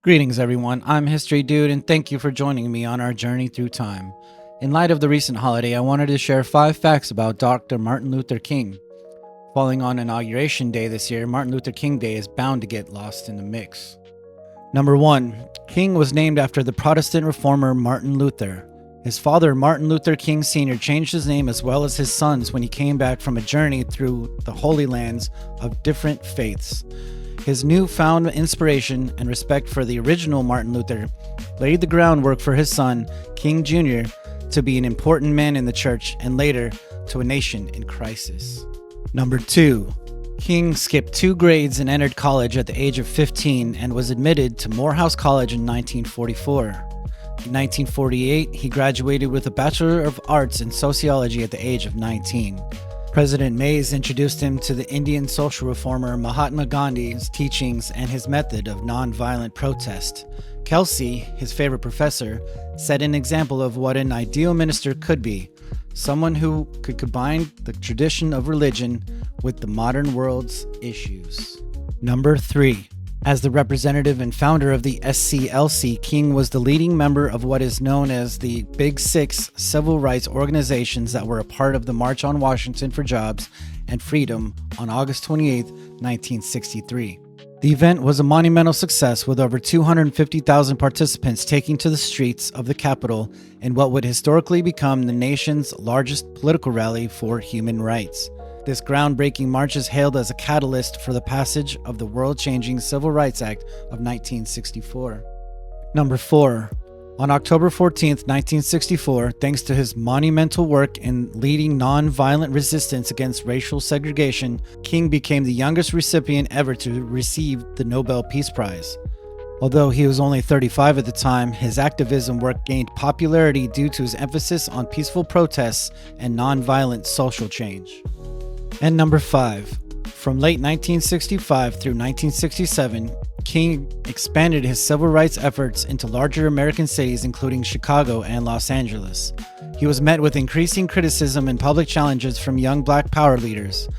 Greetings, everyone. I'm History Dude, and thank you for joining me on our journey through time. In light of the recent holiday, I wanted to share 5 facts about Dr. Martin Luther King. Falling on Inauguration Day this year, Martin Luther King Day is bound to get lost in the mix. Number 1. King was named after the Protestant reformer Martin Luther. His father, Martin Luther King Sr., changed his name as well as his son's when he came back from a journey through the Holy Lands of different faiths. His newfound inspiration and respect for the original Martin Luther laid the groundwork for his son, King Jr., to be an important man in the church and later to a nation in crisis. Number 2. King skipped 2 grades and entered college at the age of 15 and was admitted to Morehouse College in 1944. In 1948, he graduated with a Bachelor of Arts in Sociology at the age of 19. President Mays introduced him to the Indian social reformer Mahatma Gandhi's teachings and his method of nonviolent protest. Kelsey, his favorite professor, set an example of what an ideal minister could be, someone who could combine the tradition of religion with the modern world's issues. Number 3. As the representative and founder of the SCLC, King was the leading member of what is known as the Big Six civil rights organizations that were a part of the March on Washington for Jobs and Freedom on August 28, 1963. The event was a monumental success with over 250,000 participants taking to the streets of the Capitol in what would historically become the nation's largest political rally for human rights. This groundbreaking march is hailed as a catalyst for the passage of the world-changing Civil Rights Act of 1964. Number 4. On October 14, 1964, thanks to his monumental work in leading nonviolent resistance against racial segregation, King became the youngest recipient ever to receive the Nobel Peace Prize. Although he was only 35 at the time, his activism work gained popularity due to his emphasis on peaceful protests and nonviolent social change. And number 5. From late 1965 through 1967, King expanded his civil rights efforts into larger American cities including Chicago and Los Angeles. He was met with increasing criticism and public challenges from young black power leaders.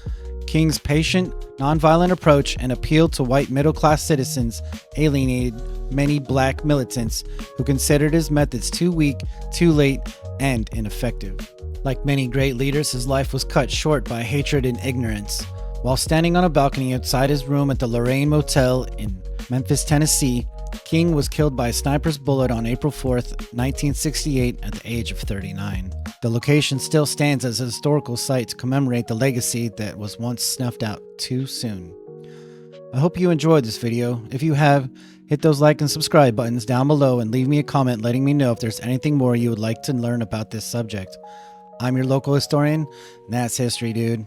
King's patient, nonviolent approach and appeal to white middle-class citizens alienated many black militants who considered his methods too weak, too late, and ineffective. Like many great leaders, his life was cut short by hatred and ignorance. While standing on a balcony outside his room at the Lorraine Motel in Memphis, Tennessee, King was killed by a sniper's bullet on April 4, 1968 at the age of 39. The location still stands as a historical site to commemorate the legacy that was once snuffed out too soon. I hope you enjoyed this video. If you have, hit those like and subscribe buttons down below and leave me a comment letting me know if there's anything more you would like to learn about this subject. I'm your local historian, and that's History Dude.